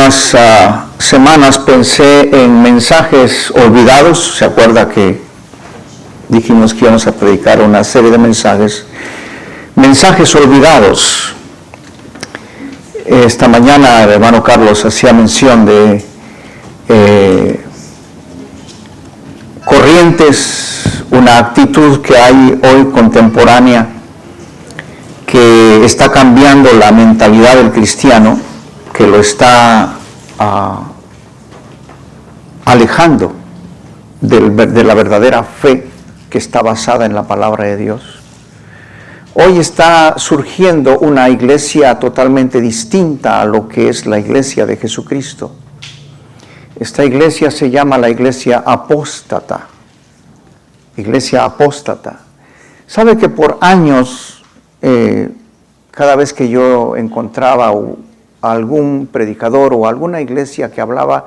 últimas semanas pensé en mensajes olvidados. ¿Se acuerda que dijimos que íbamos a predicar una serie de mensajes olvidados? Esta mañana el hermano Carlos hacía mención de corrientes, una actitud que hay hoy contemporánea que está cambiando la mentalidad del cristiano, que lo está alejando de la verdadera fe que está basada en la palabra de Dios. Hoy está surgiendo una iglesia totalmente distinta a lo que es la iglesia de Jesucristo. Esta iglesia se llama la iglesia apóstata. Iglesia apóstata. ¿Sabe que por años, cada vez que yo encontraba algún predicador o alguna iglesia que hablaba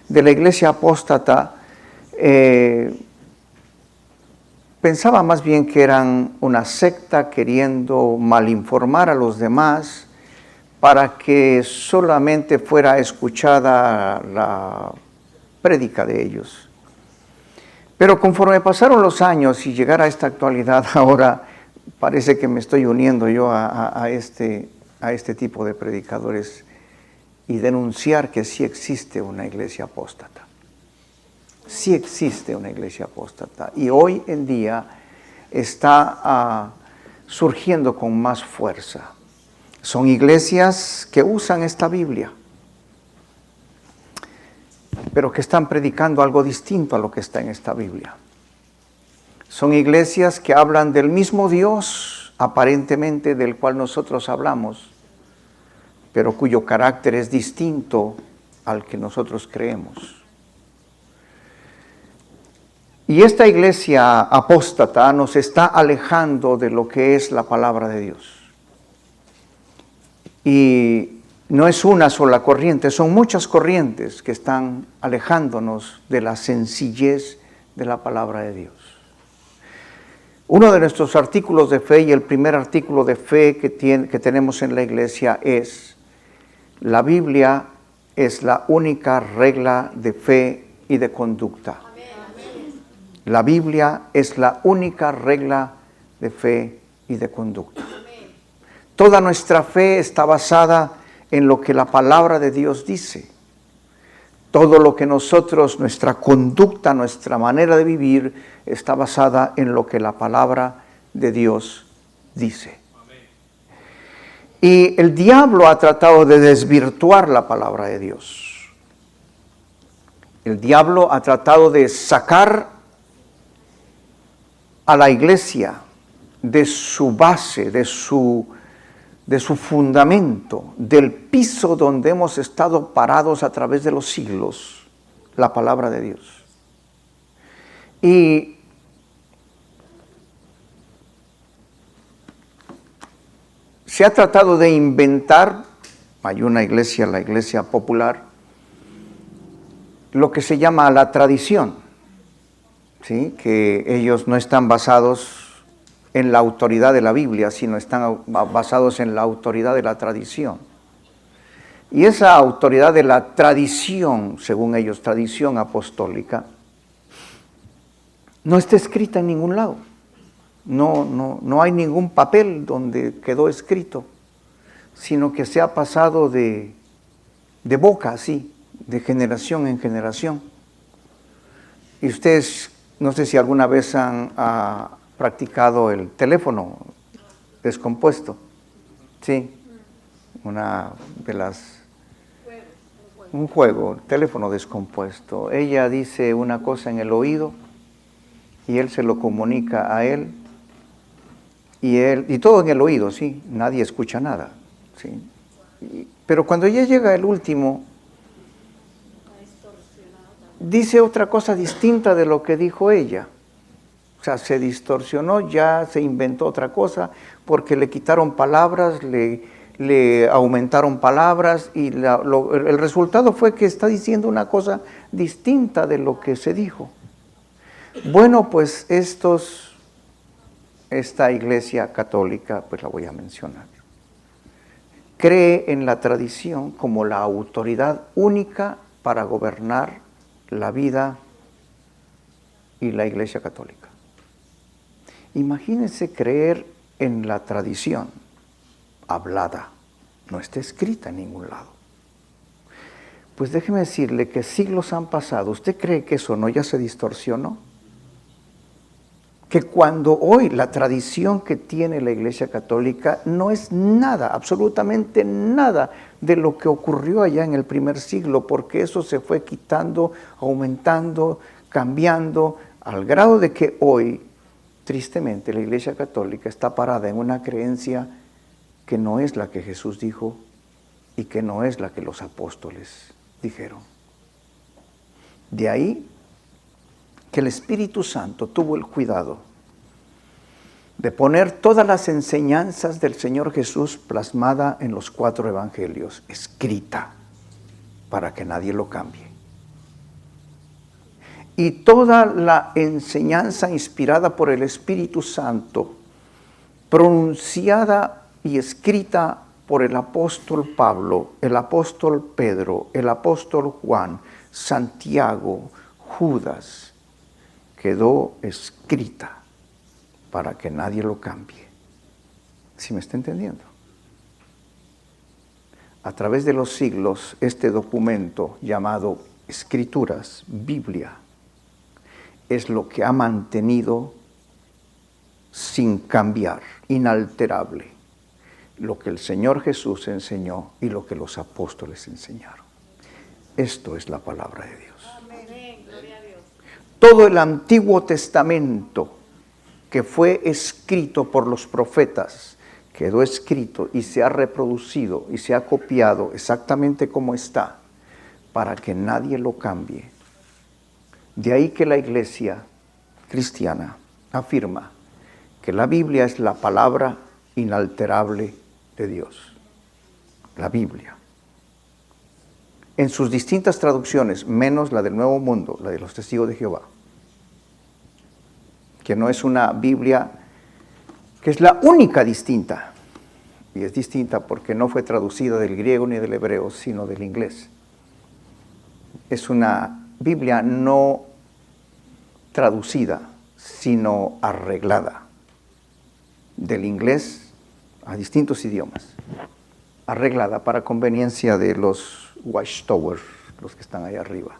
de la iglesia apóstata, pensaba más bien que eran una secta queriendo malinformar a los demás para que solamente fuera escuchada la prédica de ellos. Pero conforme pasaron los años y llegar a esta actualidad, ahora parece que me estoy uniendo yo a este tipo de predicadores y denunciar que sí existe una iglesia apóstata. Sí existe una iglesia apóstata y hoy en día está surgiendo con más fuerza. Son iglesias que usan esta Biblia, pero que están predicando algo distinto a lo que está en esta Biblia. Son iglesias que hablan del mismo Dios, aparentemente del cual nosotros hablamos, pero cuyo carácter es distinto al que nosotros creemos. Y esta iglesia apóstata nos está alejando de lo que es la palabra de Dios. Y no es una sola corriente, son muchas corrientes que están alejándonos de la sencillez de la palabra de Dios. Uno de nuestros artículos de fe y el primer artículo de fe que tenemos en la iglesia es: la Biblia es la única regla de fe y de conducta. La Biblia es la única regla de fe y de conducta. Toda nuestra fe está basada en lo que la palabra de Dios dice. Todo lo que nosotros, nuestra conducta, nuestra manera de vivir, está basada en lo que la palabra de Dios dice. Y el diablo ha tratado de desvirtuar la palabra de Dios. El diablo ha tratado de sacar a la iglesia de su base, de su fundamento, del piso donde hemos estado parados a través de los siglos, la palabra de Dios. Y se ha tratado de inventar, hay una iglesia, la iglesia popular, lo que se llama la tradición. ¿Sí? Que ellos no están basados en la autoridad de la Biblia, sino están basados en la autoridad de la tradición. Y esa autoridad de la tradición, según ellos, tradición apostólica, no está escrita en ningún lado. No hay ningún papel donde quedó escrito, sino que se ha pasado de boca, así, de generación en generación. Y ustedes, no sé si alguna vez han practicado el teléfono descompuesto. Sí, un juego, teléfono descompuesto. Ella dice una cosa en el oído y él se lo comunica a él y todo en el oído, sí, nadie escucha nada, sí. Pero cuando ya llega el último, dice otra cosa distinta de lo que dijo ella. O sea, se distorsionó, ya se inventó otra cosa, porque le quitaron palabras, le aumentaron palabras, y el resultado fue que está diciendo una cosa distinta de lo que se dijo. Bueno, pues esta iglesia católica, pues la voy a mencionar. cree en la tradición como la autoridad única para gobernar la vida y la Iglesia Católica. Imagínense creer en la tradición hablada, no está escrita en ningún lado. Pues déjeme decirle que siglos han pasado. ¿Usted cree que eso no ya se distorsionó? Que cuando hoy la tradición que tiene la Iglesia Católica no es nada, absolutamente nada de lo que ocurrió allá en el primer siglo, porque eso se fue quitando, aumentando, cambiando, al grado de que hoy, tristemente, la Iglesia Católica está parada en una creencia que no es la que Jesús dijo y que no es la que los apóstoles dijeron. De ahí que el Espíritu Santo tuvo el cuidado de poner todas las enseñanzas del Señor Jesús plasmada en los 4 evangelios, escrita, para que nadie lo cambie. Y toda la enseñanza inspirada por el Espíritu Santo, pronunciada y escrita por el apóstol Pablo, el apóstol Pedro, el apóstol Juan, Santiago, Judas, quedó escrita para que nadie lo cambie. ¿Sí me está entendiendo? A través de los siglos, este documento llamado Escrituras, Biblia, es lo que ha mantenido sin cambiar, inalterable, lo que el Señor Jesús enseñó y lo que los apóstoles enseñaron. Esto es la palabra de Dios. Amén. Gloria a Dios. Todo el Antiguo Testamento que fue escrito por los profetas, quedó escrito y se ha reproducido y se ha copiado exactamente como está, para que nadie lo cambie. De ahí que la Iglesia cristiana afirma que la Biblia es la palabra inalterable de Dios. La Biblia. En sus distintas traducciones, menos la del Nuevo Mundo, la de los Testigos de Jehová, que no es una Biblia, que es la única distinta, y es distinta porque no fue traducida del griego ni del hebreo, sino del inglés. Es una Biblia no traducida, sino arreglada, del inglés a distintos idiomas, arreglada para conveniencia de los watchtowers, los que están ahí arriba.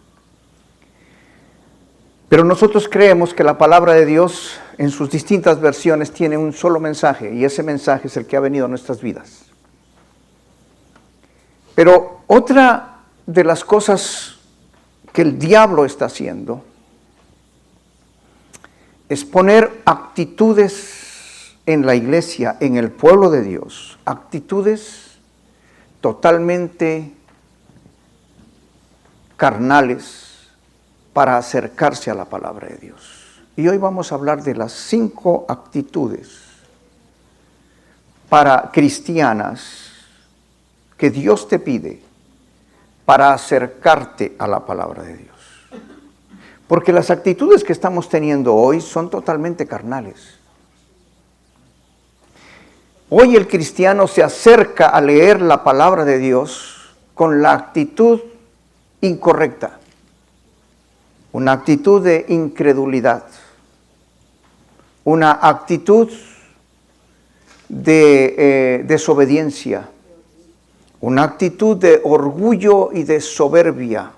Pero nosotros creemos que la palabra de Dios en sus distintas versiones tiene un solo mensaje, y ese mensaje es el que ha venido a nuestras vidas. Pero otra de las cosas que el diablo está haciendo es poner actitudes en la iglesia, en el pueblo de Dios, actitudes totalmente carnales para acercarse a la palabra de Dios. Y hoy vamos a hablar de las 5 actitudes para cristianas que Dios te pide para acercarte a la palabra de Dios. Porque las actitudes que estamos teniendo hoy son totalmente carnales. Hoy el cristiano se acerca a leer la palabra de Dios con la actitud incorrecta, una actitud de incredulidad, una actitud de desobediencia, una actitud de orgullo y de soberbia,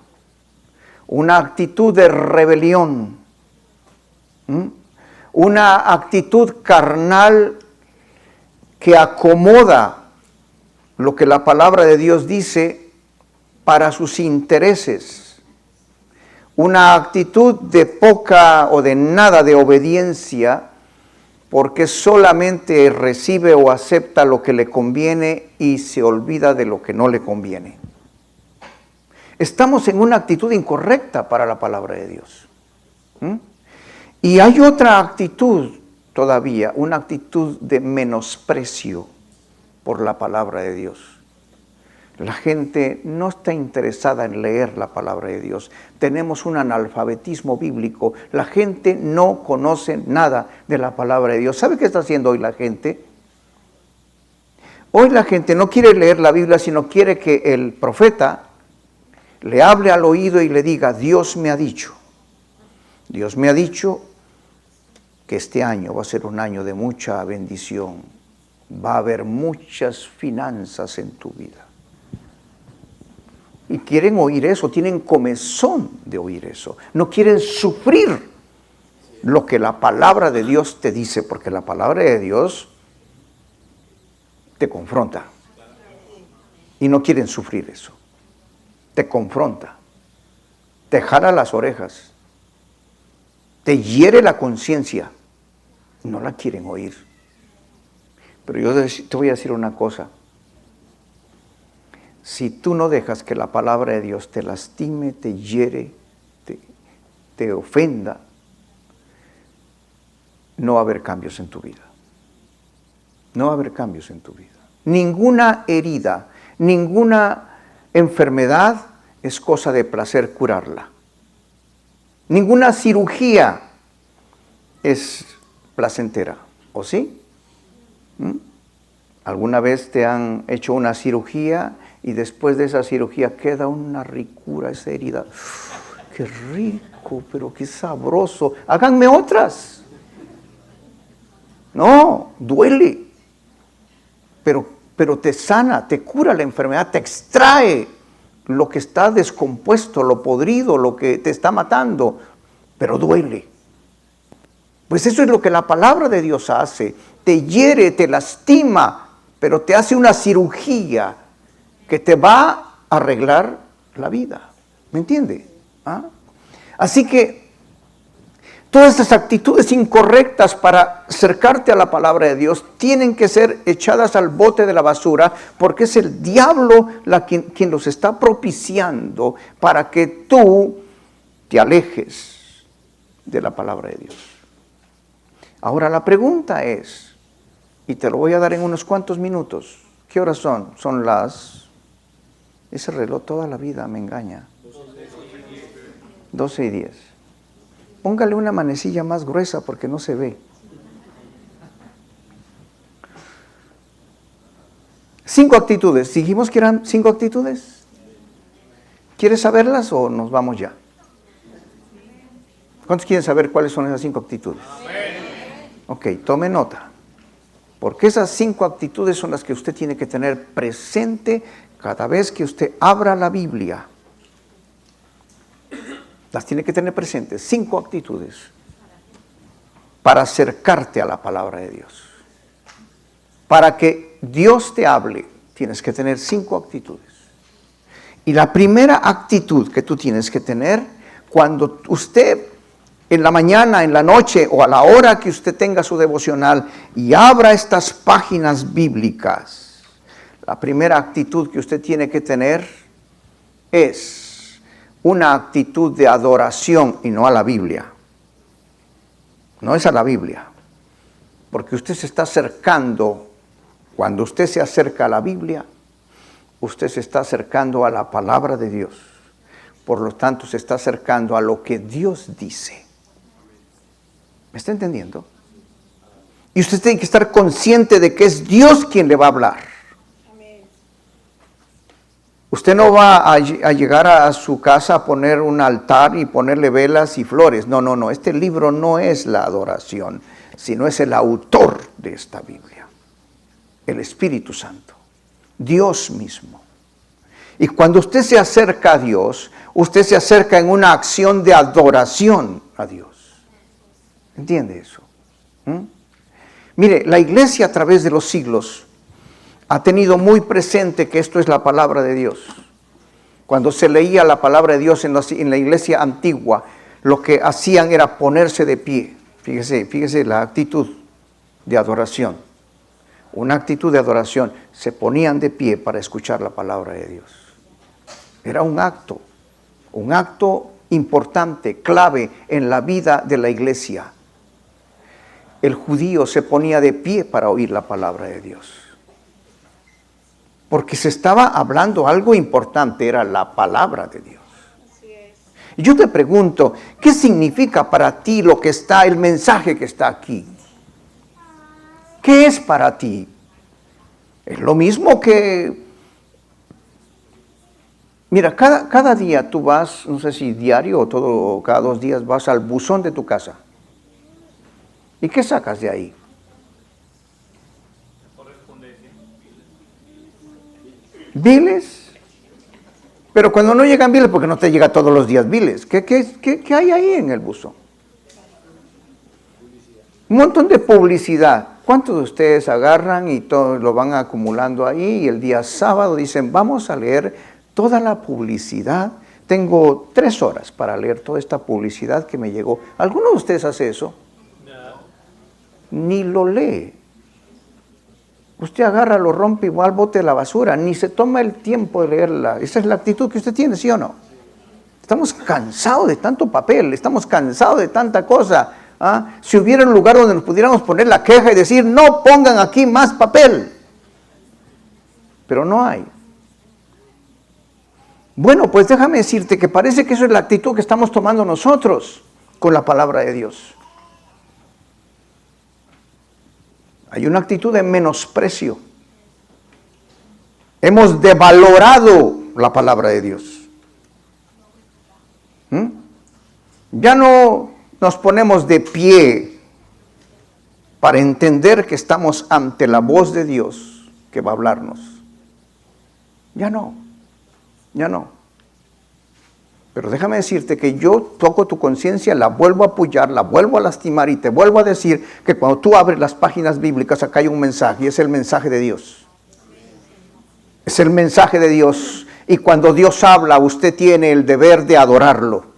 una actitud de rebelión, una actitud carnal que acomoda lo que la palabra de Dios dice para sus intereses, una actitud de poca o de nada de obediencia, porque solamente recibe o acepta lo que le conviene y se olvida de lo que no le conviene. Estamos en una actitud incorrecta para la palabra de Dios. Y hay otra actitud todavía, una actitud de menosprecio por la palabra de Dios. La gente no está interesada en leer la palabra de Dios. Tenemos un analfabetismo bíblico. La gente no conoce nada de la palabra de Dios. ¿Sabe qué está haciendo hoy la gente? Hoy la gente no quiere leer la Biblia, sino quiere que el profeta le hable al oído y le diga, Dios me ha dicho que este año va a ser un año de mucha bendición, va a haber muchas finanzas en tu vida. Y quieren oír eso, tienen comezón de oír eso, no quieren sufrir lo que la palabra de Dios te dice, porque la palabra de Dios te confronta. Y no quieren sufrir eso. Te confronta. Te jala las orejas. Te hiere la conciencia. No la quieren oír. Pero yo te voy a decir una cosa. Si tú no dejas que la palabra de Dios te lastime, te hiere, te ofenda, no va a haber cambios en tu vida. No va a haber cambios en tu vida. Ninguna herida, ninguna enfermedad es cosa de placer curarla. Ninguna cirugía es placentera, ¿o sí? ¿Alguna vez te han hecho una cirugía y después de esa cirugía queda una ricura esa herida? Uf, ¡qué rico, pero qué sabroso! Háganme otras. No, duele. Pero te sana, te cura la enfermedad, te extrae lo que está descompuesto, lo podrido, lo que te está matando, pero duele. Pues eso es lo que la palabra de Dios hace, te hiere, te lastima, pero te hace una cirugía que te va a arreglar la vida. ¿Me entiende? ¿Ah? Así que todas estas actitudes incorrectas para acercarte a la palabra de Dios tienen que ser echadas al bote de la basura, porque es el diablo quien los está propiciando para que tú te alejes de la palabra de Dios. Ahora la pregunta es, y te lo voy a dar en unos cuantos minutos, ¿qué horas son? Son las... Ese reloj toda la vida me engaña. 12:10. Póngale una manecilla más gruesa porque no se ve. 5 actitudes. ¿Dijimos que eran 5 actitudes? ¿Quieres saberlas o nos vamos ya? ¿Cuántos quieren saber cuáles son esas 5 actitudes? Ok, tome nota. Porque esas 5 actitudes son las que usted tiene que tener presente cada vez que usted abra la Biblia. Las tiene que tener presentes, 5 actitudes para acercarte a la palabra de Dios. Para que Dios te hable, tienes que tener 5 actitudes. Y la primera actitud que tú tienes que tener, cuando usted en la mañana, en la noche o a la hora que usted tenga su devocional y abra estas páginas bíblicas, la primera actitud que usted tiene que tener es una actitud de adoración y no a la Biblia. No es a la Biblia. Porque usted se está acercando, cuando usted se acerca a la Biblia, usted se está acercando a la palabra de Dios. Por lo tanto, se está acercando a lo que Dios dice. ¿Me está entendiendo? Y usted tiene que estar consciente de que es Dios quien le va a hablar. Usted no va a llegar a su casa a poner un altar y ponerle velas y flores. No. Este libro no es la adoración, sino es el autor de esta Biblia. El Espíritu Santo. Dios mismo. Y cuando usted se acerca a Dios, usted se acerca en una acción de adoración a Dios. ¿Entiende eso? Mire, la iglesia a través de los siglos ha tenido muy presente que esto es la palabra de Dios. Cuando se leía la palabra de Dios en la iglesia antigua, lo que hacían era ponerse de pie. Fíjese la actitud de adoración. Una actitud de adoración. Se ponían de pie para escuchar la palabra de Dios. Era un acto importante, clave en la vida de la iglesia. El judío se ponía de pie para oír la palabra de Dios. Porque se estaba hablando algo importante, era la palabra de Dios. Y yo te pregunto, ¿qué significa para ti lo que está, el mensaje que está aquí? ¿Qué es para ti Es lo mismo que, mira, cada día tú vas, no sé si diario o cada 2 días vas al buzón de tu casa. ¿Y qué sacas de ahí? Biles. Pero cuando no llegan biles, porque no te llega todos los días biles, ¿qué hay ahí en el buzón? Un montón de publicidad. ¿Cuántos de ustedes agarran y todo lo van acumulando ahí y el día sábado dicen, vamos a leer toda la publicidad? Tengo 3 horas para leer toda esta publicidad que me llegó. ¿Alguno de ustedes hace eso? No. Ni lo lee. Usted agarra, lo rompe, igual bote la basura, ni se toma el tiempo de leerla. Esa es la actitud que usted tiene, ¿sí o no? Estamos cansados de tanto papel, estamos cansados de tanta cosa. ¿Ah? Si hubiera un lugar donde nos pudiéramos poner la queja y decir, no pongan aquí más papel. Pero no hay. Bueno, pues déjame decirte que parece que eso es la actitud que estamos tomando nosotros con la palabra de Dios. Hay una actitud de menosprecio. Hemos devalorado la palabra de Dios. Ya no nos ponemos de pie para entender que estamos ante la voz de Dios que va a hablarnos. Ya no. Pero déjame decirte que yo toco tu conciencia, la vuelvo a apoyar, la vuelvo a lastimar y te vuelvo a decir que cuando tú abres las páginas bíblicas, acá hay un mensaje y es el mensaje de Dios. Es el mensaje de Dios. Y cuando Dios habla, usted tiene el deber de adorarlo.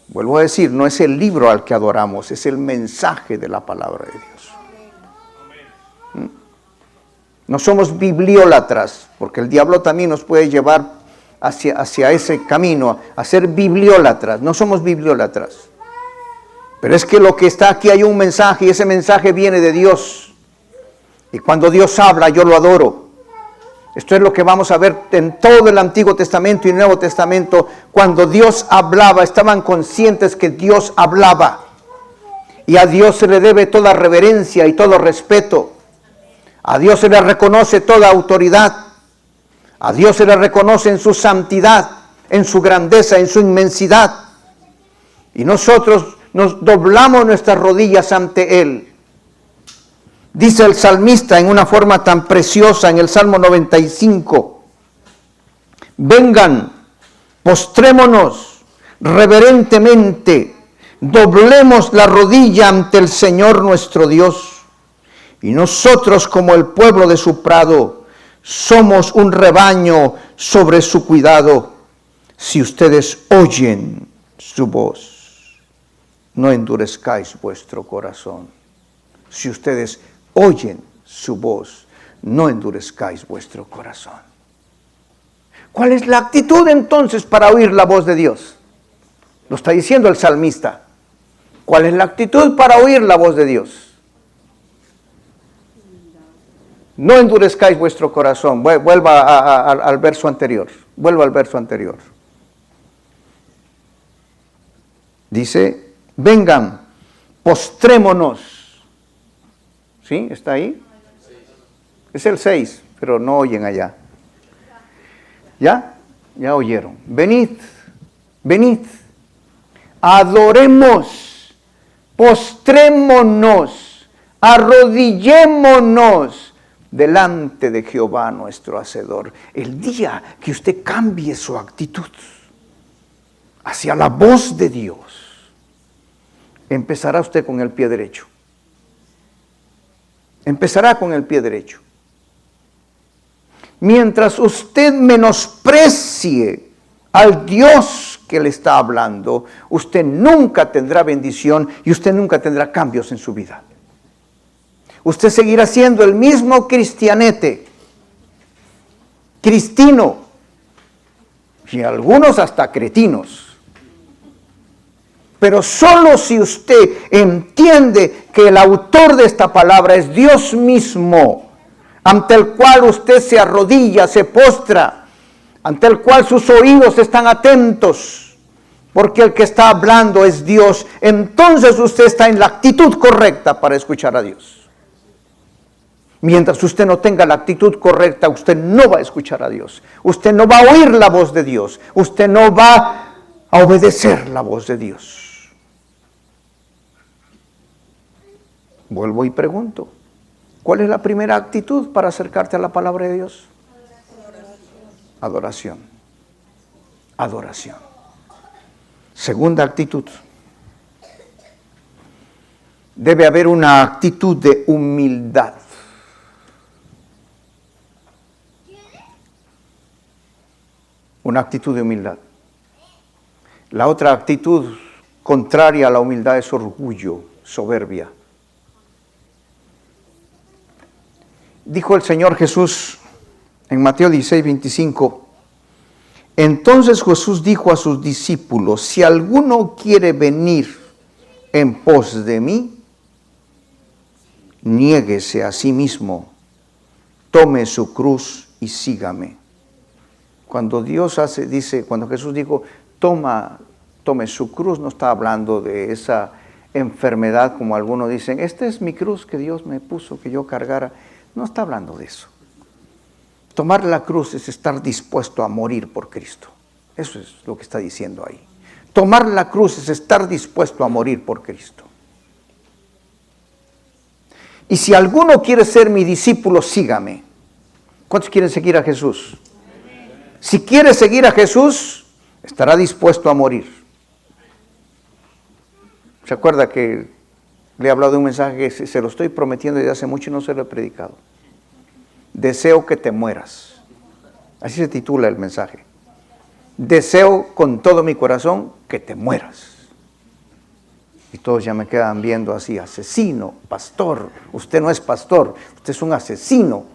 Vuelvo a decir, no es el libro al que adoramos, es el mensaje de la palabra de Dios. No somos bibliólatras, porque el diablo también nos puede llevar hacia ese camino, a ser bibliólatras. No somos bibliólatras. Pero es que lo que está aquí hay un mensaje y ese mensaje viene de Dios. Y cuando Dios habla, yo lo adoro. Esto es lo que vamos a ver en todo el Antiguo Testamento y el Nuevo Testamento. Cuando Dios hablaba, estaban conscientes que Dios hablaba. Y a Dios se le debe toda reverencia y todo respeto. A Dios se le reconoce toda autoridad. A Dios se le reconoce en su santidad, en su grandeza, en su inmensidad. Y nosotros nos doblamos nuestras rodillas ante Él. Dice el salmista en una forma tan preciosa en el Salmo 95. Vengan, postrémonos reverentemente, doblemos la rodilla ante el Señor nuestro Dios. Y nosotros como el pueblo de su prado, somos un rebaño sobre su cuidado. Si ustedes oyen su voz, no endurezcáis vuestro corazón. Si ustedes oyen su voz, no endurezcáis vuestro corazón. ¿Cuál es la actitud entonces para oír la voz de Dios? Lo está diciendo el salmista. ¿Cuál es la actitud para oír la voz de Dios? No endurezcáis vuestro corazón. Vuelva al verso anterior. Vuelva al verso anterior. Dice, vengan, postrémonos. ¿Sí? ¿Está ahí? Es el 6, pero no oyen allá. ¿Ya? Ya oyeron. Venid, venid, adoremos, postrémonos, arrodillémonos delante de Jehová nuestro Hacedor. El día que usted cambie su actitud hacia la voz de Dios, empezará usted con el pie derecho. Empezará con el pie derecho. Mientras usted menosprecie al Dios que le está hablando, usted nunca tendrá bendición y usted nunca tendrá cambios en su vida. Usted seguirá siendo el mismo cristianete, cristino, y algunos hasta cretinos. Pero solo si usted entiende que el autor de esta palabra es Dios mismo, ante el cual usted se arrodilla, se postra, ante el cual sus oídos están atentos, porque el que está hablando es Dios, entonces usted está en la actitud correcta para escuchar a Dios. Mientras usted no tenga la actitud correcta, usted no va a escuchar a Dios. Usted no va a oír la voz de Dios. Usted no va a obedecer la voz de Dios. Vuelvo y pregunto, ¿cuál es la primera actitud para acercarte a la palabra de Dios? Adoración. Adoración. Segunda actitud. Debe haber una actitud de humildad. Una actitud de humildad. La otra actitud contraria a la humildad es orgullo, soberbia. Dijo el Señor Jesús en Mateo 16, 25, entonces Jesús dijo a sus discípulos, si alguno quiere venir en pos de mí, niéguese a sí mismo, tome su cruz y sígame. Cuando cuando Jesús dijo, tome su cruz, no está hablando de esa enfermedad como algunos dicen, esta es mi cruz que Dios me puso que yo cargara. No está hablando de eso. Tomar la cruz es estar dispuesto a morir por Cristo. Eso es lo que está diciendo ahí. Tomar la cruz es estar dispuesto a morir por Cristo. Y si alguno quiere ser mi discípulo, sígame. ¿Cuántos quieren seguir a Jesús? Si quiere seguir a Jesús, estará dispuesto a morir. ¿Se acuerda que le he hablado de un mensaje que se lo estoy prometiendo desde hace mucho y no se lo he predicado? Deseo que te mueras. Así se titula el mensaje. Deseo con todo mi corazón que te mueras. Y todos ya me quedan viendo así, asesino, pastor. Usted no es pastor, usted es un asesino.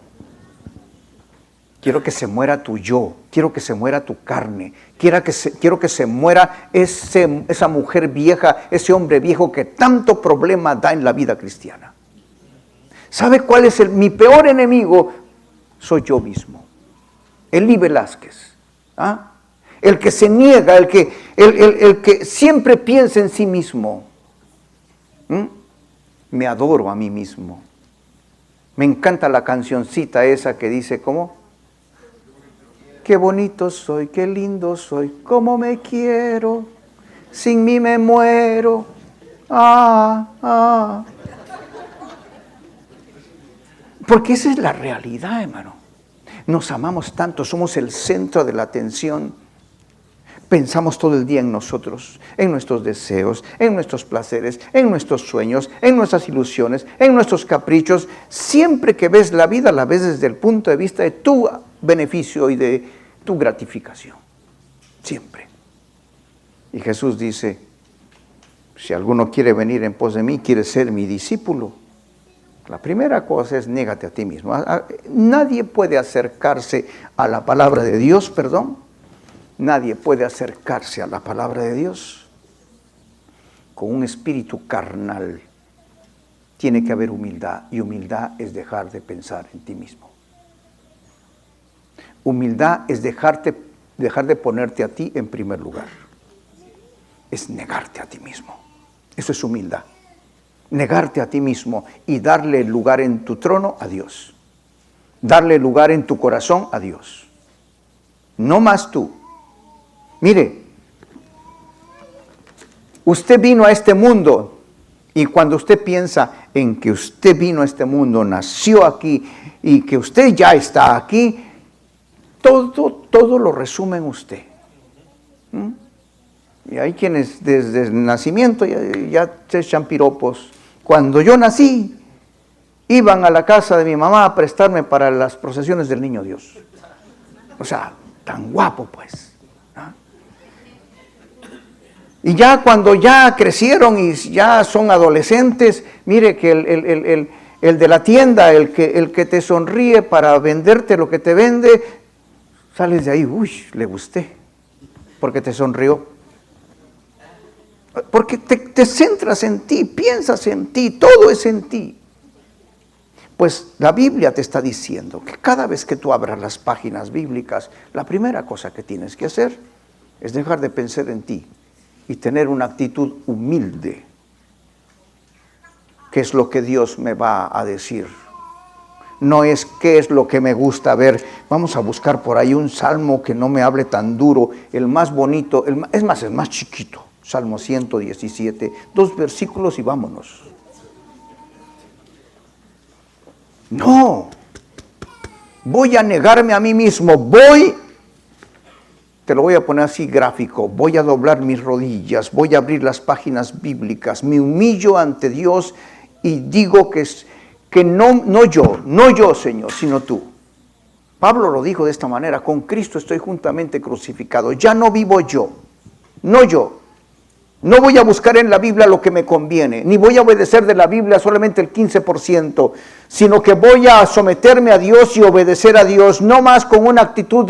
Quiero que se muera tu yo, quiero que se muera tu carne, quiero que se muera esa mujer vieja, ese hombre viejo que tanto problema da en la vida cristiana. ¿Sabe cuál es mi peor enemigo? Soy yo mismo. Elí Velázquez. ¿Ah? El que se niega, el que siempre piensa en sí mismo. Me adoro a mí mismo. Me encanta la cancioncita esa que dice, ¿cómo? Qué bonito soy, qué lindo soy, cómo me quiero, sin mí me muero. Porque esa es la realidad, hermano. Nos amamos tanto, somos el centro de la atención. Pensamos todo el día en nosotros, en nuestros deseos, en nuestros placeres, en nuestros sueños, en nuestras ilusiones, en nuestros caprichos. Siempre que ves la vida, la ves desde el punto de vista de tu beneficio y de tu gratificación. Siempre. Y Jesús dice, si alguno quiere venir en pos de mí, quiere ser mi discípulo. La primera cosa es niégate a ti mismo. Nadie puede acercarse a la palabra de Dios, Nadie puede acercarse a la palabra de Dios con un espíritu carnal. Tiene que haber humildad, y humildad es dejar de pensar en ti mismo. Humildad es dejar de ponerte a ti en primer lugar. Es negarte a ti mismo. Eso es humildad. Negarte a ti mismo y darle lugar en tu trono a Dios. Darle lugar en tu corazón a Dios. No más tú. Mire, usted vino a este mundo y cuando usted piensa en que usted vino a este mundo, nació aquí y que usted ya está aquí, todo lo resume en usted. Y hay quienes desde el nacimiento ya se echan piropos. Cuando yo nací, iban a la casa de mi mamá a prestarme para las procesiones del Niño Dios. O sea, tan guapo pues. Y ya cuando ya crecieron y ya son adolescentes, mire que el de la tienda, el que te sonríe para venderte lo que te vende, sales de ahí, le gusté, porque te sonrió. Porque te centras en ti, piensas en ti, todo es en ti. Pues la Biblia te está diciendo que cada vez que tú abras las páginas bíblicas, la primera cosa que tienes que hacer es dejar de pensar en ti y tener una actitud humilde. ¿Qué es lo que Dios me va a decir? no es qué es lo que me gusta ver. Vamos a buscar por ahí un salmo que no me hable tan duro, el más bonito, el más chiquito. Salmo 117, 2 versículos y vámonos. No, voy a negarme a mí mismo, te lo voy a poner así gráfico, voy a doblar mis rodillas, voy a abrir las páginas bíblicas, me humillo ante Dios y digo que no yo, Señor, sino tú. Pablo lo dijo de esta manera, con Cristo estoy juntamente crucificado, ya no vivo yo, no yo. No voy a buscar en la Biblia lo que me conviene, ni voy a obedecer de la Biblia solamente el 15%, sino que voy a someterme a Dios y obedecer a Dios, no más con una actitud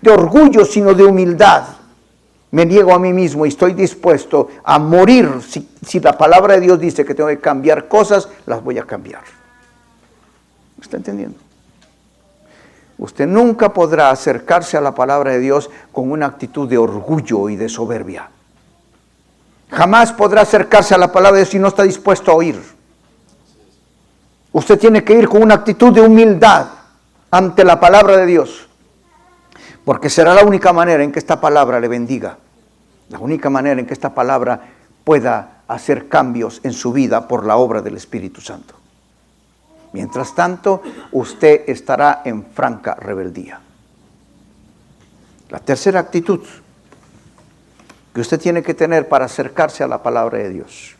de orgullo, sino de humildad. Me niego a mí mismo y estoy dispuesto a morir. Si la palabra de Dios dice que tengo que cambiar cosas, las voy a cambiar. ¿Me está entendiendo? Usted nunca podrá acercarse a la palabra de Dios con una actitud de orgullo y de soberbia. Jamás podrá acercarse a la palabra de Dios si no está dispuesto a oír. Usted tiene que ir con una actitud de humildad ante la palabra de Dios, porque será la única manera en que esta palabra le bendiga, la única manera en que esta palabra pueda hacer cambios en su vida por la obra del Espíritu Santo. Mientras tanto, usted estará en franca rebeldía. La tercera actitud que usted tiene que tener para acercarse a la palabra de Dios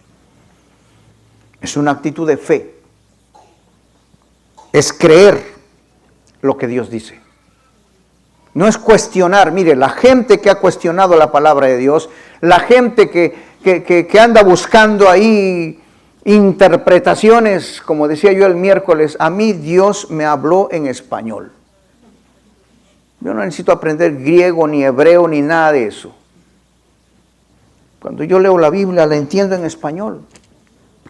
es una actitud de fe. Es creer lo que Dios dice. No es cuestionar. Mire, la gente que ha cuestionado la palabra de Dios, la gente que anda buscando ahí interpretaciones, como decía yo el miércoles, a mí Dios me habló en español. Yo no necesito aprender griego, ni hebreo, ni nada de eso. Cuando yo leo la Biblia, la entiendo en español,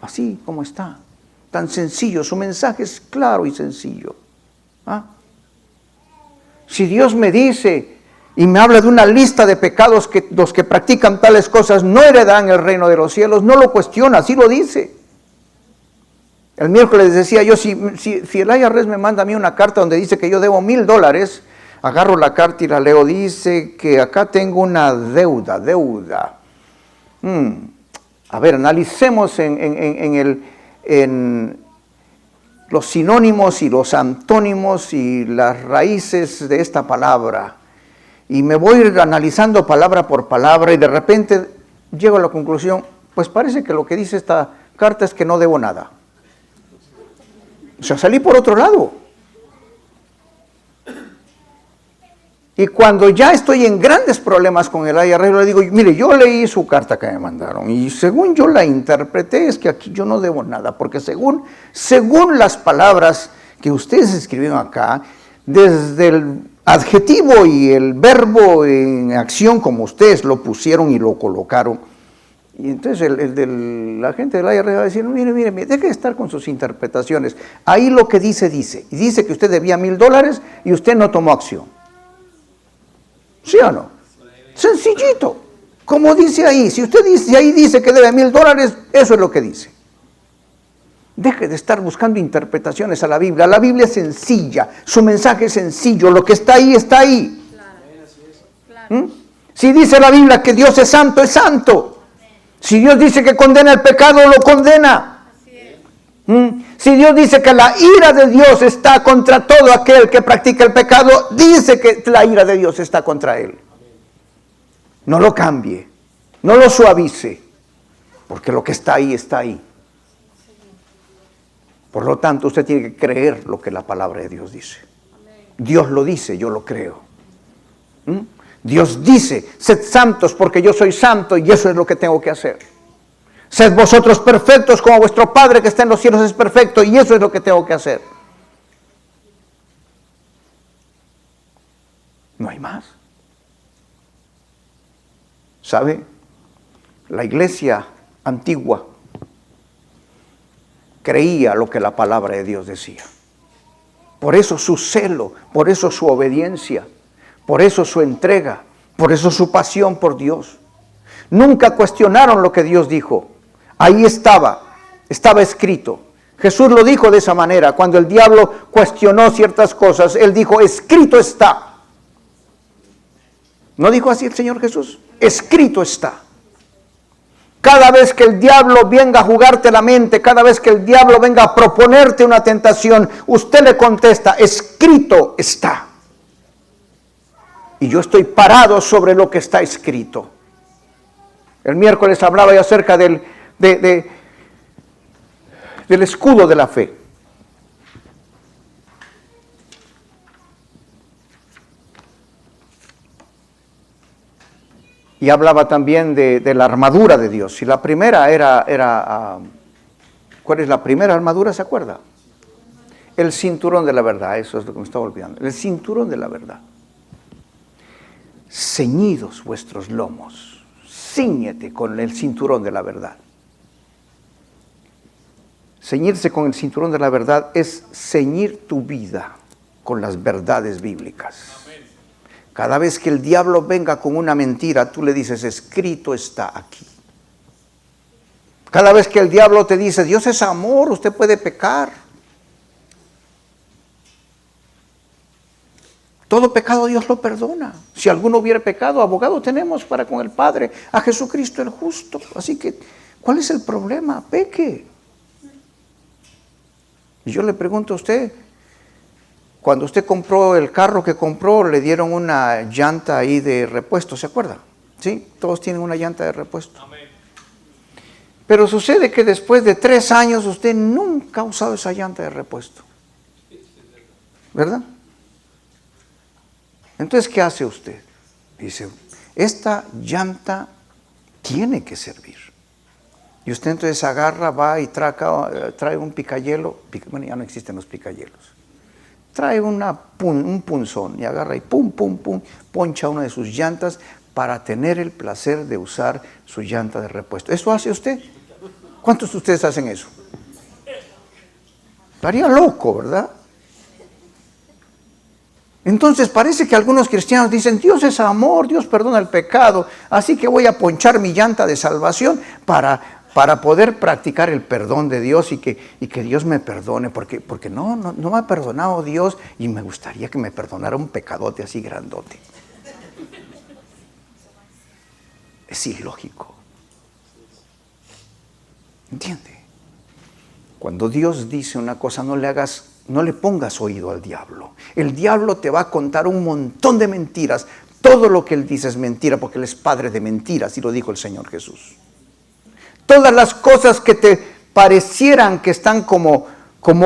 así como está, tan sencillo, su mensaje es claro y sencillo. ¿Ah? Si Dios me dice y me habla de una lista de pecados que los que practican tales cosas no heredarán el reino de los cielos, no lo cuestiona, así lo dice. El miércoles decía yo, si el IRS me manda a mí una carta donde dice que yo debo $1,000, agarro la carta y la leo, dice que acá tengo una deuda. A ver, analicemos en los sinónimos y los antónimos y las raíces de esta palabra. Y me voy analizando palabra por palabra y de repente llego a la conclusión, pues parece que lo que dice esta carta es que no debo nada. O sea, salí por otro lado. Y cuando ya estoy en grandes problemas con el IRS, le digo, mire, yo leí su carta que me mandaron y según yo la interpreté es que aquí yo no debo nada, porque según las palabras que ustedes escribieron acá, desde el adjetivo y el verbo en acción como ustedes lo pusieron y lo colocaron, y entonces la gente del IRS va a decir, mire, deje de estar con sus interpretaciones. Ahí lo que dice, y dice que usted debía $1,000 y usted no tomó acción. ¿Sí o no? Sencillito. Como dice ahí, si usted dice ahí dice que debe $1,000, eso es lo que dice. Deje de estar buscando interpretaciones a la Biblia. La Biblia es sencilla, su mensaje es sencillo, lo que está ahí, está ahí. Claro. Si dice la Biblia que Dios es santo, es santo. Si Dios dice que condena el pecado, lo condena. Si Dios dice que la ira de Dios está contra todo aquel que practica el pecado, dice que la ira de Dios está contra él. No lo cambie, no lo suavice, porque lo que está ahí, está ahí. Por lo tanto, usted tiene que creer lo que la palabra de Dios dice. Dios lo dice, yo lo creo. Dios dice, sed santos porque yo soy santo y eso es lo que tengo que hacer. Sed vosotros perfectos como vuestro Padre que está en los cielos es perfecto y eso es lo que tengo que hacer. No hay más. ¿Sabe? La iglesia antigua creía lo que la palabra de Dios decía. Por eso su celo, por eso su obediencia, por eso su entrega, por eso su pasión por Dios. Nunca cuestionaron lo que Dios dijo. Ahí estaba escrito. Jesús lo dijo de esa manera. Cuando el diablo cuestionó ciertas cosas, él dijo, escrito está. ¿No dijo así el Señor Jesús? Escrito está. Cada vez que el diablo venga a jugarte la mente, cada vez que el diablo venga a proponerte una tentación, usted le contesta, escrito está. Y yo estoy parado sobre lo que está escrito. El miércoles hablaba yo acerca del escudo de la fe. Y hablaba también de la armadura de Dios. Y la primera era ¿cuál es la primera armadura? ¿Se acuerda? El cinturón de la verdad. Eso es lo que me estaba olvidando. El cinturón de la verdad. Ceñidos vuestros lomos. Cíñete con el cinturón de la verdad. Ceñirse con el cinturón de la verdad es ceñir tu vida con las verdades bíblicas. Cada vez que el diablo venga con una mentira, tú le dices, escrito está aquí. Cada vez que el diablo te dice, Dios es amor, usted puede pecar. Todo pecado Dios lo perdona. Si alguno hubiera pecado, abogado tenemos para con el Padre, a Jesucristo el justo. Así que, ¿cuál es el problema? Peque. Y yo le pregunto a usted, cuando usted compró el carro que compró, le dieron una llanta ahí de repuesto, ¿se acuerda? ¿Sí? Todos tienen una llanta de repuesto. Amén. Pero sucede que después de 3 años usted nunca ha usado esa llanta de repuesto. ¿Verdad? Entonces, ¿qué hace usted? Dice, esta llanta tiene que servir. Y usted entonces agarra, va y trae un picayelo. Bueno, ya no existen los picayelos. Trae un punzón y agarra y pum, pum, pum, poncha una de sus llantas para tener el placer de usar su llanta de repuesto. ¿Eso hace usted? ¿Cuántos de ustedes hacen eso? Estaría loco, ¿verdad? Entonces parece que algunos cristianos dicen, Dios es amor, Dios perdona el pecado, así que voy a ponchar mi llanta de salvación para poder practicar el perdón de Dios y que Dios me perdone, porque no me ha perdonado Dios y me gustaría que me perdonara un pecadote así grandote. Es ilógico. ¿Entiende? Cuando Dios dice una cosa, no le pongas oído al diablo. El diablo te va a contar un montón de mentiras. Todo lo que él dice es mentira, porque él es padre de mentiras, y lo dijo el Señor Jesús. Todas las cosas que te parecieran que están como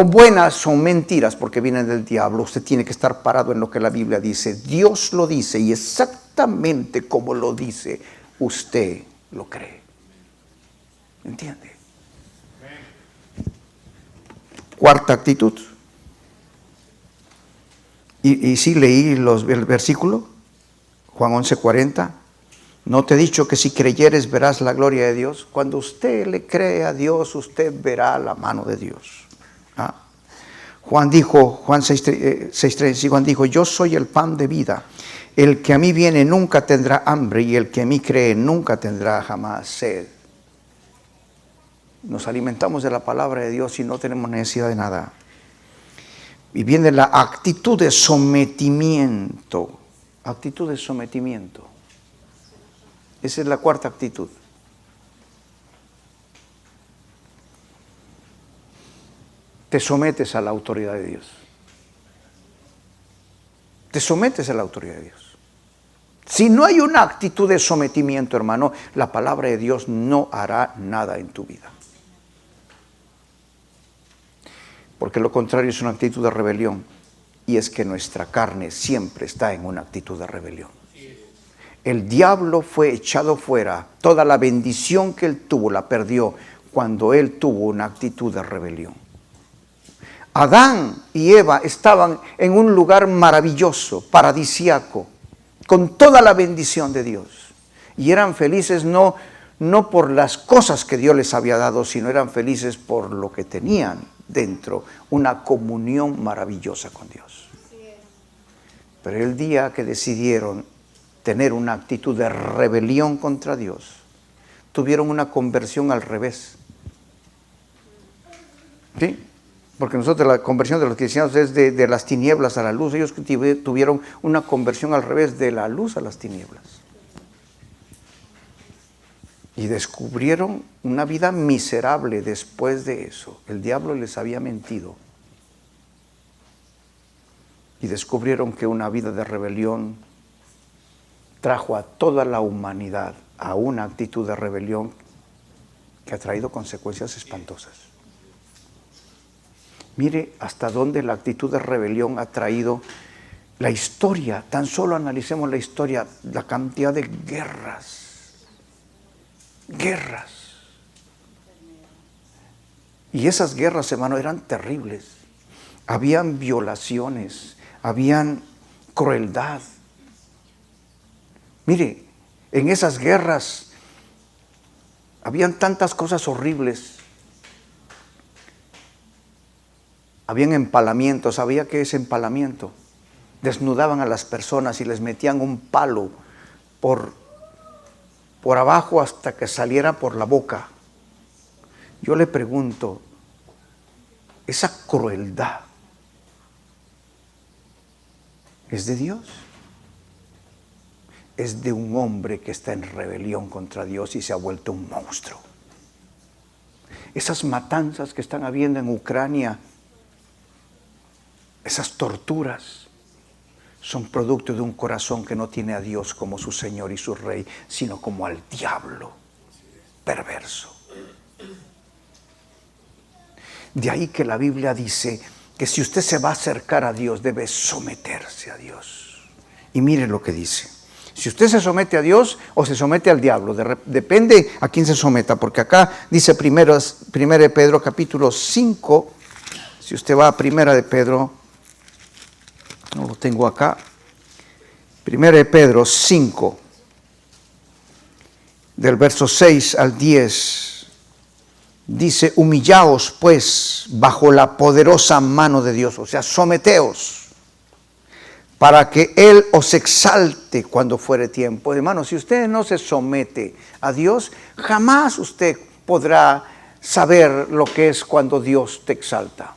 buenas son mentiras porque vienen del diablo. Usted tiene que estar parado en lo que la Biblia dice. Dios lo dice y exactamente como lo dice, usted lo cree. ¿Entiende? Cuarta actitud. Y sí leí el versículo, Juan 11:40. ¿No te he dicho que si creyeres verás la gloria de Dios? Cuando usted le cree a Dios, usted verá la mano de Dios. ¿Ah? Juan 6:3, Juan dijo, yo soy el pan de vida. El que a mí viene nunca tendrá hambre y el que a mí cree nunca tendrá jamás sed. Nos alimentamos de la palabra de Dios y no tenemos necesidad de nada. Y viene la actitud de sometimiento. Actitud de sometimiento. Esa es la cuarta actitud. Te sometes a la autoridad de Dios. Te sometes a la autoridad de Dios. Si no hay una actitud de sometimiento, hermano, la palabra de Dios no hará nada en tu vida. Porque lo contrario es una actitud de rebelión. Y es que nuestra carne siempre está en una actitud de rebelión. El diablo fue echado fuera. Toda la bendición que él tuvo la perdió cuando él tuvo una actitud de rebelión. Adán y Eva estaban en un lugar maravilloso, paradisíaco, con toda la bendición de Dios. Y eran felices no por las cosas que Dios les había dado, sino eran felices por lo que tenían dentro, una comunión maravillosa con Dios. Pero el día que decidieron tener una actitud de rebelión contra Dios, tuvieron una conversión al revés. ¿Sí? Porque nosotros la conversión de los cristianos es de las tinieblas a la luz. Ellos tuvieron una conversión al revés, de la luz a las tinieblas. Y descubrieron una vida miserable después de eso. El diablo les había mentido. Y descubrieron que una vida de rebelión trajo a toda la humanidad a una actitud de rebelión que ha traído consecuencias espantosas. Mire hasta dónde la actitud de rebelión ha traído la historia. Tan solo analicemos la historia, la cantidad de guerras. Y esas guerras, hermano, eran terribles. Habían violaciones, habían crueldad. Mire, en esas guerras habían tantas cosas horribles. Habían empalamientos. ¿Sabía qué es empalamiento? Desnudaban a las personas y les metían un palo por abajo hasta que saliera por la boca. Yo le pregunto, ¿esa crueldad es de Dios? Es de un hombre que está en rebelión contra Dios y se ha vuelto un monstruo. Esas matanzas que están habiendo en Ucrania, esas torturas, son producto de un corazón que no tiene a Dios como su Señor y su Rey, sino como al diablo perverso. De ahí que la Biblia dice que si usted se va a acercar a Dios, debe someterse a Dios. Y mire lo que dice. Si usted se somete a Dios o se somete al diablo, depende a quién se someta, porque acá dice primero de Pedro capítulo 5, si usted va a primera de Pedro, no lo tengo acá, primera de Pedro 5, del verso 6 al 10, dice, humillaos pues bajo la poderosa mano de Dios, o sea, someteos, para que Él os exalte cuando fuere tiempo. Hermano, si usted no se somete a Dios, jamás usted podrá saber lo que es cuando Dios te exalta.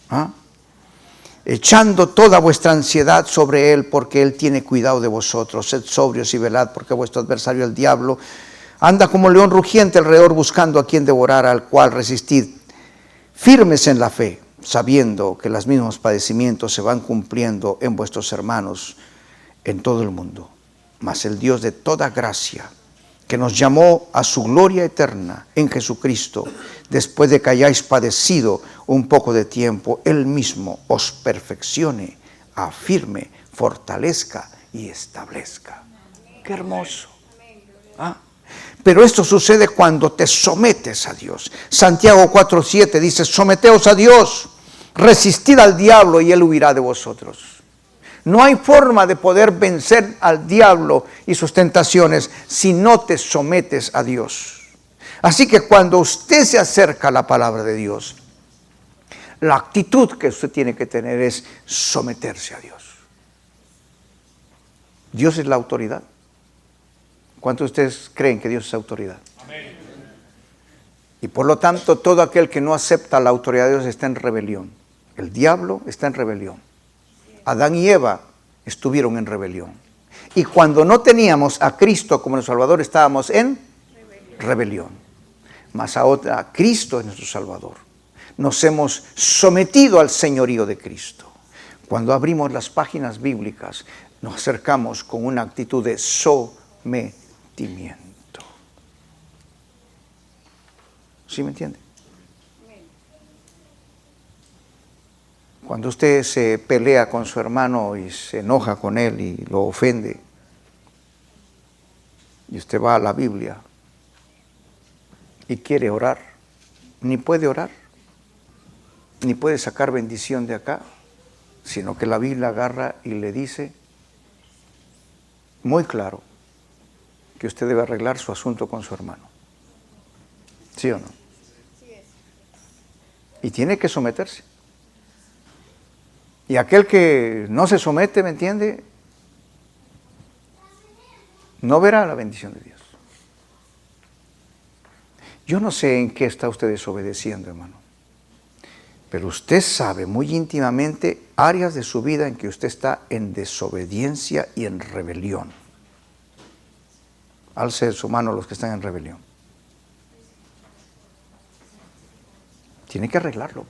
¿Ah? Echando toda vuestra ansiedad sobre Él, porque Él tiene cuidado de vosotros. Sed sobrios y velad, porque vuestro adversario el diablo anda como león rugiente alrededor buscando a quien devorar, al cual resistid, firmes en la fe, sabiendo que los mismos padecimientos se van cumpliendo en vuestros hermanos en todo el mundo. Mas el Dios de toda gracia, que nos llamó a su gloria eterna en Jesucristo, después de que hayáis padecido un poco de tiempo, Él mismo os perfeccione, afirme, fortalezca y establezca. ¡Qué hermoso! ¿Ah? Pero esto sucede cuando te sometes a Dios. Santiago 4:7 dice, someteos a Dios, resistid al diablo y Él huirá de vosotros. No hay forma de poder vencer al diablo y sus tentaciones si no te sometes a Dios. Así que cuando usted se acerca a la palabra de Dios, la actitud que usted tiene que tener es someterse a Dios. Dios es la autoridad. ¿Cuántos de ustedes creen que Dios es autoridad? Amén. Y por lo tanto, todo aquel que no acepta la autoridad de Dios está en rebelión. El diablo está en rebelión. Adán y Eva estuvieron en rebelión. Y cuando no teníamos a Cristo como nuestro Salvador, estábamos en rebelión. Mas ahora Cristo es nuestro Salvador. Nos hemos sometido al señorío de Cristo. Cuando abrimos las páginas bíblicas, nos acercamos con una actitud de sometimiento. ¿Sí me entiende? Cuando usted se pelea con su hermano y se enoja con él y lo ofende, y usted va a la Biblia y quiere orar, ni puede orar, ni puede sacar bendición de acá, sino que la Biblia agarra y le dice muy claro que usted debe arreglar su asunto con su hermano. ¿Sí o no? Y tiene que someterse. Y aquel que no se somete, ¿me entiende? No verá la bendición de Dios. Yo no sé en qué está usted desobedeciendo, hermano. Pero usted sabe muy íntimamente áreas de su vida en que usted está en desobediencia y en rebelión. Alce su mano los que están en rebelión. Tiene que arreglarlo.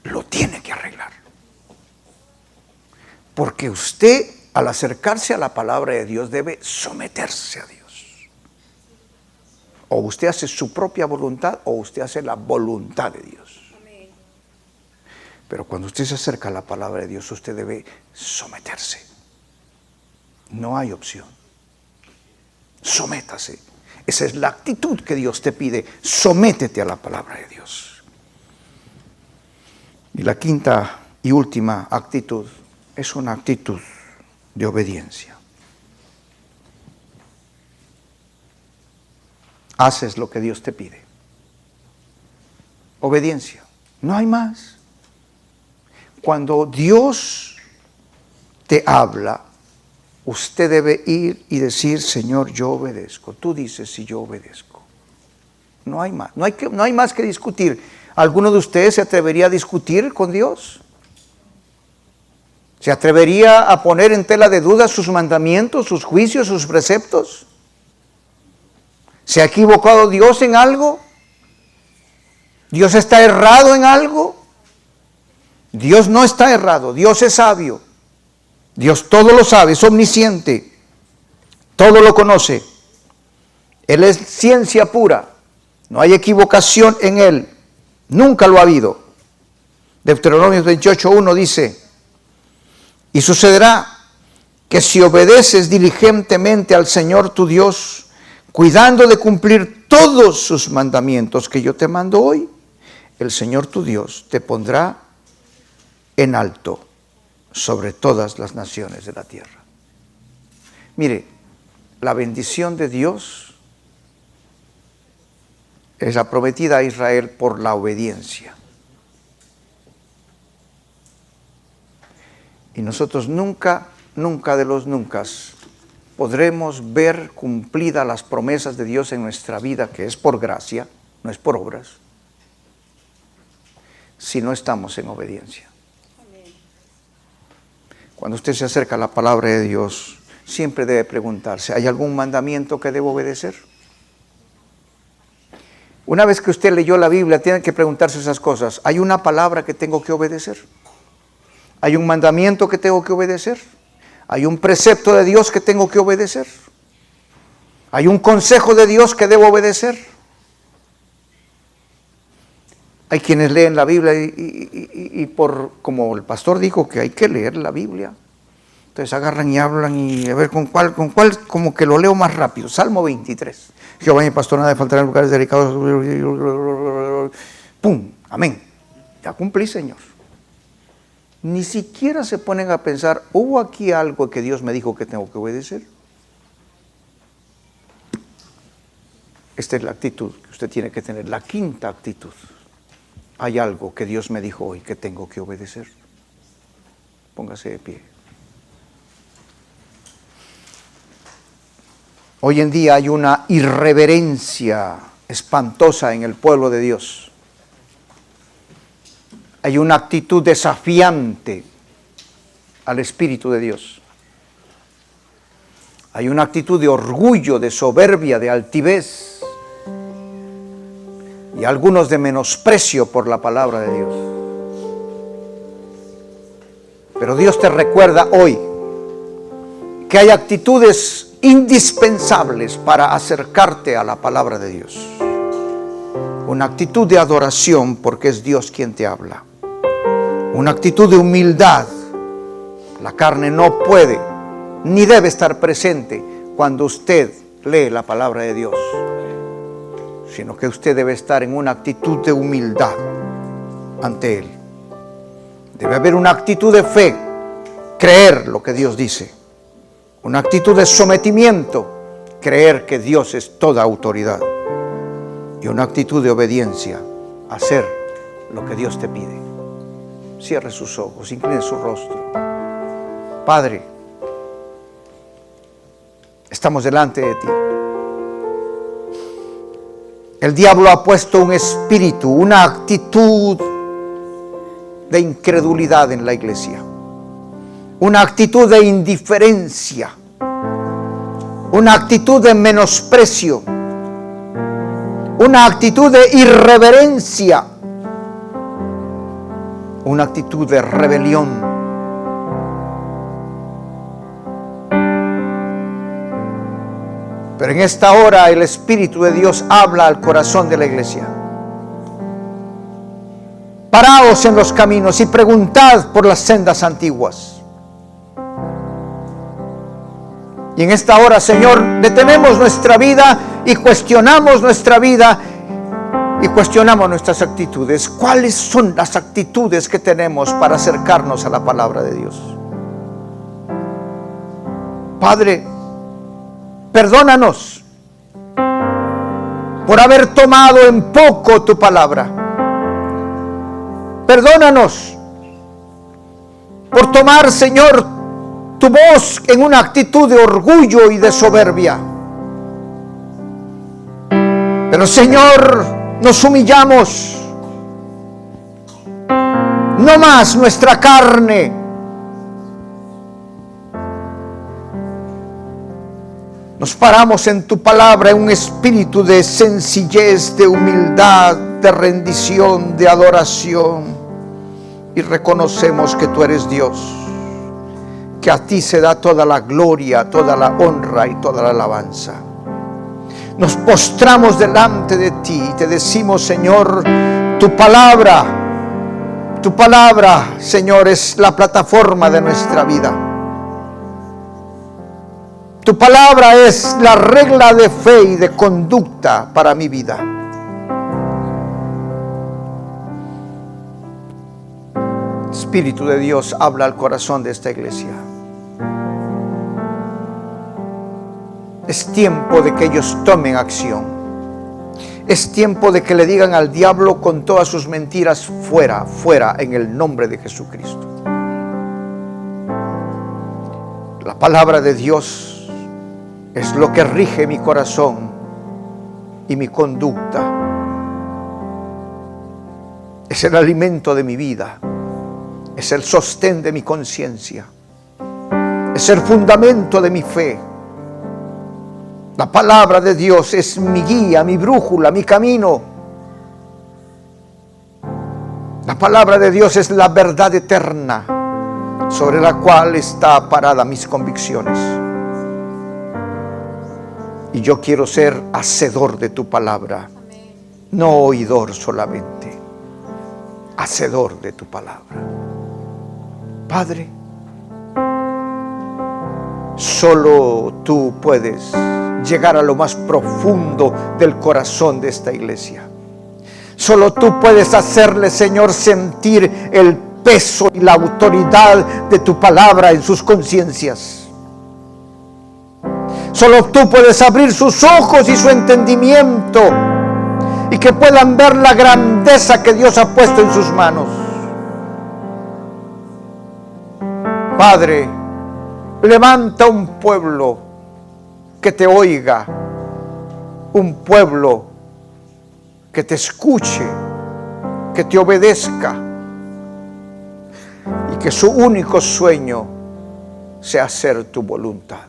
Lo tiene que arreglar. Porque usted, al acercarse a la palabra de Dios, debe someterse a Dios. O usted hace su propia voluntad o usted hace la voluntad de Dios. Pero cuando usted se acerca a la palabra de Dios, usted debe someterse. No hay opción. Sométase. Esa es la actitud que Dios te pide. Sométete a la palabra de Dios. Y la quinta y última actitud es una actitud de obediencia. Haces lo que Dios te pide. Obediencia. No hay más. Cuando Dios te habla, usted debe ir y decir, Señor, yo obedezco. Tú dices, si yo obedezco. No hay más. No hay más que discutir. ¿Alguno de ustedes se atrevería a discutir con Dios? ¿Se atrevería a poner en tela de duda sus mandamientos, sus juicios, sus preceptos? ¿Se ha equivocado Dios en algo? ¿Dios está errado en algo? Dios no está errado, Dios es sabio. Dios todo lo sabe, es omnisciente, todo lo conoce. Él es ciencia pura, no hay equivocación en Él, nunca lo ha habido. Deuteronomio 28:1 dice, y sucederá que si obedeces diligentemente al Señor tu Dios, cuidando de cumplir todos sus mandamientos que yo te mando hoy, el Señor tu Dios te pondrá en alto sobre todas las naciones de la tierra. Mire, la bendición de Dios es la prometida a Israel por la obediencia. Y nosotros nunca de los nunca podremos ver cumplidas las promesas de Dios en nuestra vida, que es por gracia, no es por obras, si no estamos en obediencia. Cuando usted se acerca a la palabra de Dios, siempre debe preguntarse, ¿hay algún mandamiento que debo obedecer? Una vez que usted leyó la Biblia, tiene que preguntarse esas cosas. ¿Hay una palabra que tengo que obedecer? ¿Hay un mandamiento que tengo que obedecer? ¿Hay un precepto de Dios que tengo que obedecer? ¿Hay un consejo de Dios que debo obedecer? Hay quienes leen la Biblia y como el pastor dijo que hay que leer la Biblia, entonces agarran y hablan y a ver con cuál, como que lo leo más rápido. Salmo 23. Jehová mi pastor, nada de faltar en lugares delicados. ¡Pum! Amén. Ya cumplí, Señor. Ni siquiera se ponen a pensar, ¿hubo aquí algo que Dios me dijo que tengo que obedecer? Esta es la actitud que usted tiene que tener, la quinta actitud. Hay algo que Dios me dijo hoy que tengo que obedecer. Póngase de pie. Hoy en día hay una irreverencia espantosa en el pueblo de Dios. Hay una actitud desafiante al Espíritu de Dios. Hay una actitud de orgullo, de soberbia, de altivez. Y algunos de menosprecio por la palabra de Dios. Pero Dios te recuerda hoy que hay actitudes indispensables para acercarte a la palabra de Dios. Una actitud de adoración porque es Dios quien te habla. Una actitud de humildad. La carne no puede ni debe estar presente cuando usted lee la palabra de Dios, sino que usted debe estar en una actitud de humildad ante Él. Debe haber una actitud de fe, creer lo que Dios dice. Una actitud de sometimiento, creer que Dios es toda autoridad. Y una actitud de obediencia, hacer lo que Dios te pide. Cierre sus ojos, incline su rostro. Padre, estamos delante de ti. El diablo ha puesto un espíritu, una actitud de incredulidad en la iglesia, una actitud de indiferencia, una actitud de menosprecio, una actitud de irreverencia, una actitud de rebelión. Pero en esta hora el Espíritu de Dios habla al corazón de la iglesia. Paraos en los caminos y preguntad por las sendas antiguas. Y en esta hora, Señor, detenemos nuestra vida y cuestionamos nuestra vida y cuestionamos nuestras actitudes. ¿Cuáles son las actitudes que tenemos para acercarnos a la palabra de Dios? Padre, perdónanos por haber tomado en poco tu palabra. Perdónanos por tomar, Señor, tu voz en una actitud de orgullo y de soberbia. Pero, Señor, nos humillamos. No más nuestra carne. Nos paramos en tu palabra en un espíritu de sencillez, de humildad, de rendición, de adoración. Y reconocemos que tú eres Dios, que a ti se da toda la gloria, toda la honra y toda la alabanza. Nos postramos delante de ti y te decimos, Señor, tu palabra, Señor, es la plataforma de nuestra vida. Tu palabra es la regla de fe y de conducta para mi vida. Espíritu de Dios, habla al corazón de esta iglesia. Es tiempo de que ellos tomen acción. Es tiempo de que le digan al diablo con todas sus mentiras, fuera, fuera, en el nombre de Jesucristo. La palabra de Dios es lo que rige mi corazón y mi conducta. Es el alimento de mi vida. Es el sostén de mi conciencia. Es el fundamento de mi fe. La palabra de Dios es mi guía, mi brújula, mi camino. La palabra de Dios es la verdad eterna sobre la cual está parada mis convicciones. Y yo quiero ser hacedor de tu palabra, no oidor solamente, hacedor de tu palabra. Padre, solo tú puedes llegar a lo más profundo del corazón de esta iglesia. Solo tú puedes hacerle, Señor, sentir el peso y la autoridad de tu palabra en sus conciencias. Solo tú puedes abrir sus ojos y su entendimiento y que puedan ver la grandeza que Dios ha puesto en sus manos. Padre, levanta un pueblo que te oiga, un pueblo que te escuche, que te obedezca y que su único sueño sea hacer tu voluntad.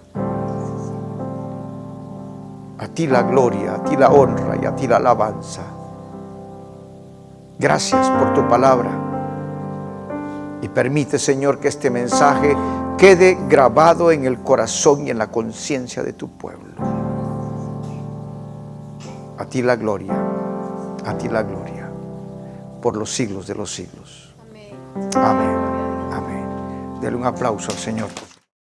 A ti la gloria, a ti la honra y a ti la alabanza. Gracias por tu palabra. Y permite, Señor, que este mensaje quede grabado en el corazón y en la conciencia de tu pueblo. A ti la gloria, por los siglos de los siglos. Amén. Amén. Amén. Dele un aplauso al Señor.